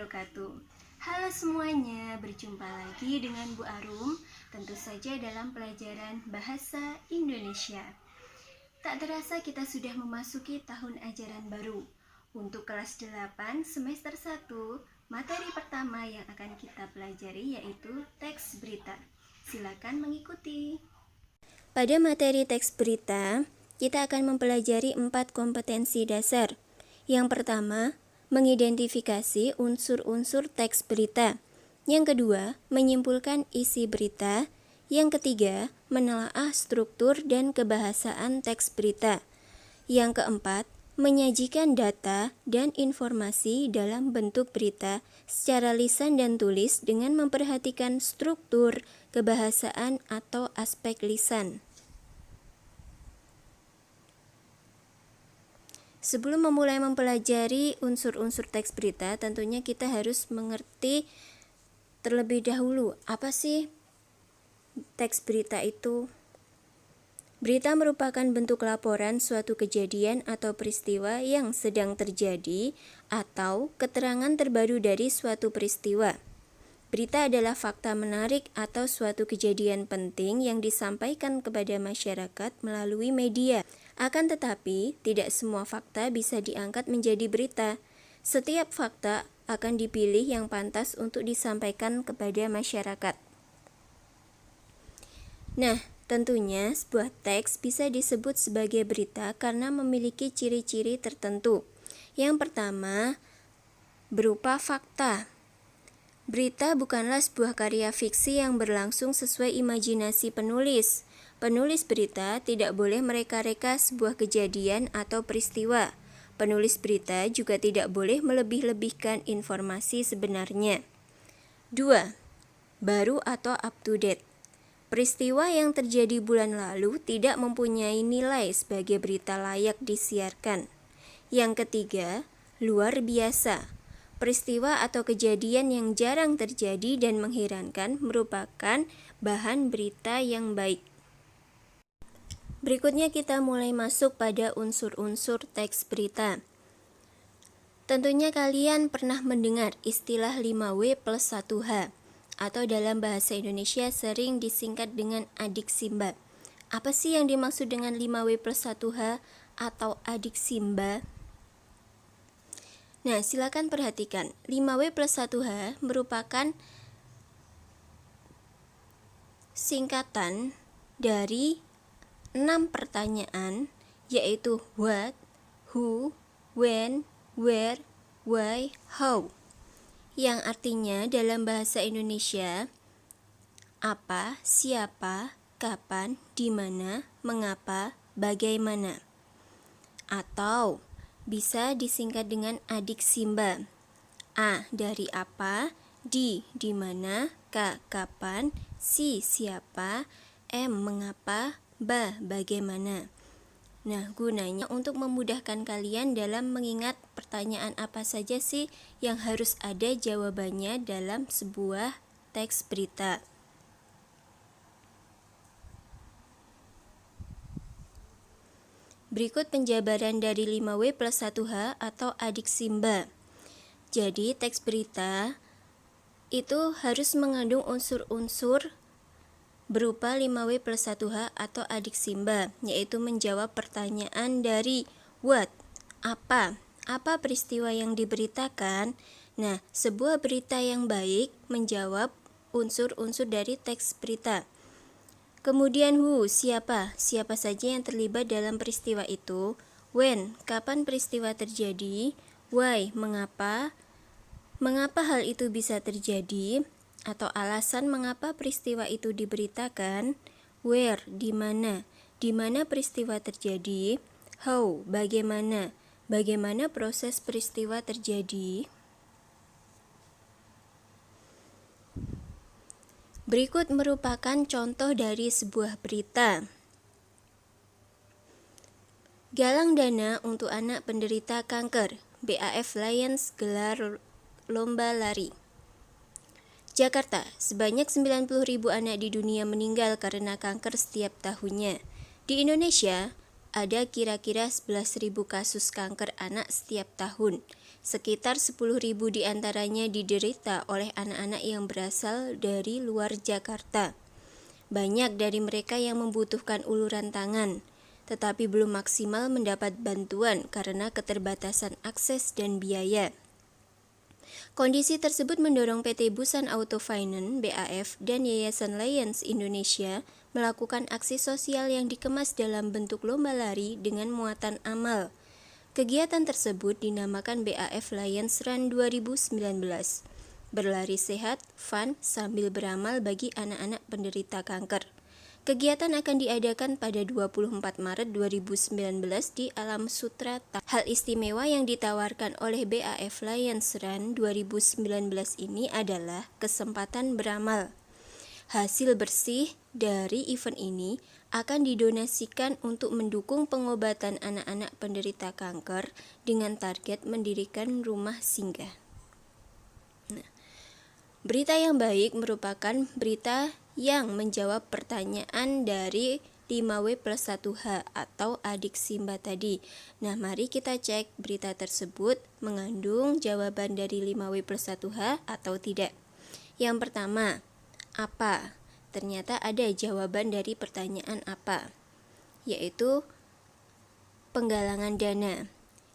wabarakatuh. Halo semuanya, berjumpa lagi dengan Bu Arum, tentu saja dalam pelajaran Bahasa Indonesia. Tak terasa kita sudah memasuki tahun ajaran baru. Untuk kelas 8 semester 1, materi pertama yang akan kita pelajari yaitu teks berita. Silakan mengikuti. Pada materi teks berita, kita akan mempelajari 4 kompetensi dasar. Yang pertama, mengidentifikasi unsur-unsur teks berita. Yang kedua, menyimpulkan isi berita. Yang ketiga, menelaah struktur dan kebahasaan teks berita. Yang keempat, menyajikan data dan informasi dalam bentuk berita secara lisan dan tulis dengan memperhatikan struktur, kebahasaan, atau aspek lisan. Sebelum memulai mempelajari unsur-unsur teks berita, tentunya kita harus mengerti terlebih dahulu apa sih teks berita itu. Berita merupakan bentuk laporan suatu kejadian atau peristiwa yang sedang terjadi atau keterangan terbaru dari suatu peristiwa. Berita adalah fakta menarik atau suatu kejadian penting yang disampaikan kepada masyarakat melalui media. Akan tetapi, tidak semua fakta bisa diangkat menjadi berita. Setiap fakta akan dipilih yang pantas untuk disampaikan kepada masyarakat. Nah, tentunya sebuah teks bisa disebut sebagai berita karena memiliki ciri-ciri tertentu. Yang pertama, berupa fakta. Berita bukanlah sebuah karya fiksi yang berlangsung sesuai imajinasi penulis. Penulis berita tidak boleh mereka-reka sebuah kejadian atau peristiwa. Penulis berita juga tidak boleh melebih-lebihkan informasi sebenarnya. 2. Baru atau up to date. Peristiwa yang terjadi bulan lalu tidak mempunyai nilai sebagai berita layak disiarkan. Yang ketiga, luar biasa. Peristiwa atau kejadian yang jarang terjadi dan mengherankan merupakan bahan berita yang baik. Berikutnya kita mulai masuk pada unsur-unsur teks berita. Tentunya kalian pernah mendengar istilah 5W plus 1H atau dalam bahasa Indonesia sering disingkat dengan adik simba. Apa sih yang dimaksud dengan 5W plus 1H atau adik simba? Nah, silakan perhatikan. 5W plus 1H merupakan singkatan dari 6 pertanyaan, yaitu what, who, when, where, why, how, yang artinya dalam bahasa Indonesia apa, siapa, kapan, di mana, mengapa, bagaimana. Atau bisa disingkat dengan adik simba. A dari apa, di mana, K kapan, si siapa, M mengapa, ba bagaimana. Nah, gunanya untuk memudahkan kalian dalam mengingat pertanyaan apa saja sih yang harus ada jawabannya dalam sebuah teks berita. Berikut penjabaran dari 5W plus 1H atau adik simba. Jadi, teks berita itu harus mengandung unsur-unsur berupa 5W plus 1H atau adik simba, yaitu menjawab pertanyaan dari what, apa peristiwa yang diberitakan. Nah, sebuah berita yang baik menjawab unsur-unsur dari teks berita. Kemudian who, siapa saja yang terlibat dalam peristiwa itu. When, kapan peristiwa terjadi. Why, mengapa hal itu bisa terjadi atau alasan mengapa peristiwa itu diberitakan. Where, di mana peristiwa terjadi. How, bagaimana proses peristiwa terjadi. Berikut merupakan contoh dari sebuah berita. Galang dana untuk anak penderita kanker. BAF Lions gelar lomba lari. Jakarta, sebanyak 90.000 anak di dunia meninggal karena kanker setiap tahunnya. Di Indonesia, ada kira-kira 11.000 kasus kanker anak setiap tahun. Sekitar 10.000 diantaranya diderita oleh anak-anak yang berasal dari luar Jakarta. Banyak dari mereka yang membutuhkan uluran tangan, tetapi belum maksimal mendapat bantuan karena keterbatasan akses dan biaya. Kondisi tersebut mendorong PT Busan Auto Finance (BAF) dan Yayasan Lions Indonesia melakukan aksi sosial yang dikemas dalam bentuk lomba lari dengan muatan amal. Kegiatan tersebut dinamakan BAF Lions Run 2019. Berlari sehat, fun, sambil beramal bagi anak-anak penderita kanker. Kegiatan akan diadakan pada 24 Maret 2019 di Alam Sutera. Hal istimewa yang ditawarkan oleh BAF Lions Run 2019 ini adalah kesempatan beramal. Hasil bersih dari event ini akan didonasikan untuk mendukung pengobatan anak-anak penderita kanker dengan target mendirikan rumah singgah. Berita yang baik merupakan berita yang menjawab pertanyaan dari 5W+1H atau adik Simba tadi. Nah, mari kita cek berita tersebut mengandung jawaban dari 5W+1H atau tidak. Yang pertama, apa? Ternyata ada jawaban dari pertanyaan apa, yaitu penggalangan dana.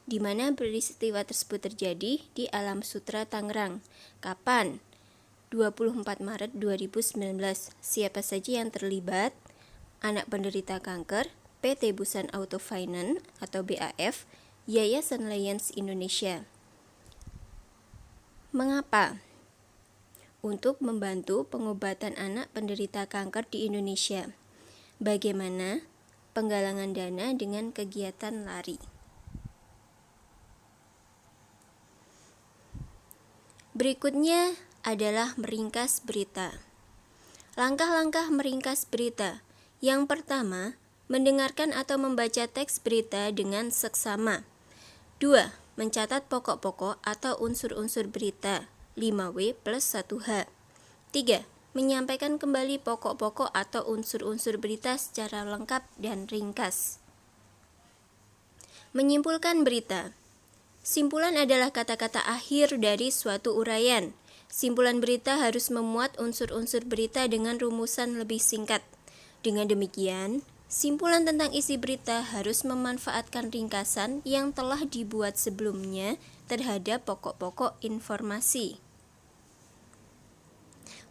Di mana peristiwa tersebut terjadi? Di Alam Sutera Tangerang. Kapan? 24 Maret 2019. Siapa saja yang terlibat? Anak penderita kanker, PT Busan Auto Finance atau BAF, Yayasan Lions Indonesia. Mengapa? Untuk membantu pengobatan anak penderita kanker di Indonesia. Bagaimana penggalangan dana dengan kegiatan lari? Berikutnya adalah meringkas berita. Langkah-langkah meringkas berita. Yang pertama, mendengarkan atau membaca teks berita dengan seksama. 2. Mencatat pokok-pokok atau unsur-unsur berita. 5W+1H. 3. Menyampaikan kembali pokok-pokok atau unsur-unsur berita secara lengkap dan ringkas. Menyimpulkan berita. Simpulan adalah kata-kata akhir dari suatu uraian. Simpulan berita harus memuat unsur-unsur berita dengan rumusan lebih singkat. Dengan demikian, simpulan tentang isi berita harus memanfaatkan ringkasan yang telah dibuat sebelumnya terhadap pokok-pokok informasi.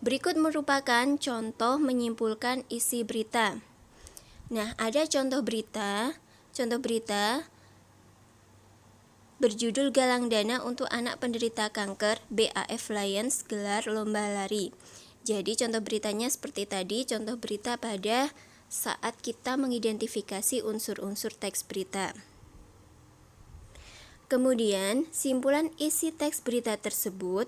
Berikut merupakan contoh menyimpulkan isi berita. Nah, ada contoh berita berjudul Galang Dana untuk Anak Penderita Kanker, BAF Lions gelar lomba lari. Jadi contoh beritanya seperti tadi, contoh berita pada saat kita mengidentifikasi unsur-unsur teks berita. Kemudian, simpulan isi teks berita tersebut,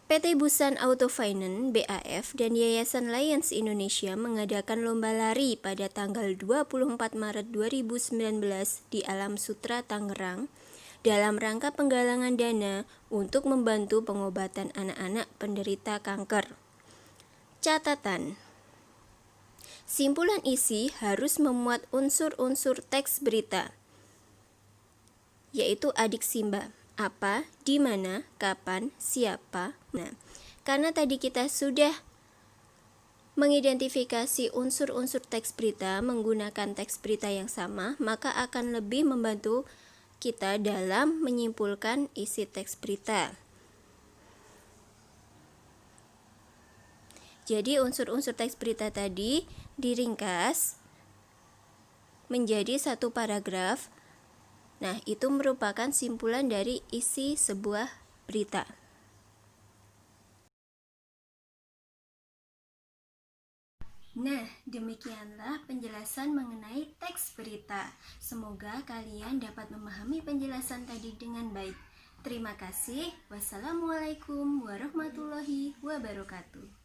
PT Busan Auto Finance (BAF) dan Yayasan Lions Indonesia mengadakan lomba lari pada tanggal 24 Maret 2019 di Alam Sutera Tangerang dalam rangka penggalangan dana untuk membantu pengobatan anak-anak penderita kanker. Catatan. Simpulan isi harus memuat unsur-unsur teks berita, yaitu adik Simba. Apa, di mana, kapan, siapa. Nah, karena tadi kita sudah mengidentifikasi unsur-unsur teks berita menggunakan teks berita yang sama, maka akan lebih membantu kita dalam menyimpulkan isi teks berita. Jadi unsur-unsur teks berita tadi diringkas menjadi satu paragraf. Nah, itu merupakan simpulan dari isi sebuah berita. Nah, demikianlah penjelasan mengenai teks berita. Semoga kalian dapat memahami penjelasan tadi dengan baik. Terima kasih. Wassalamualaikum warahmatullahi wabarakatuh.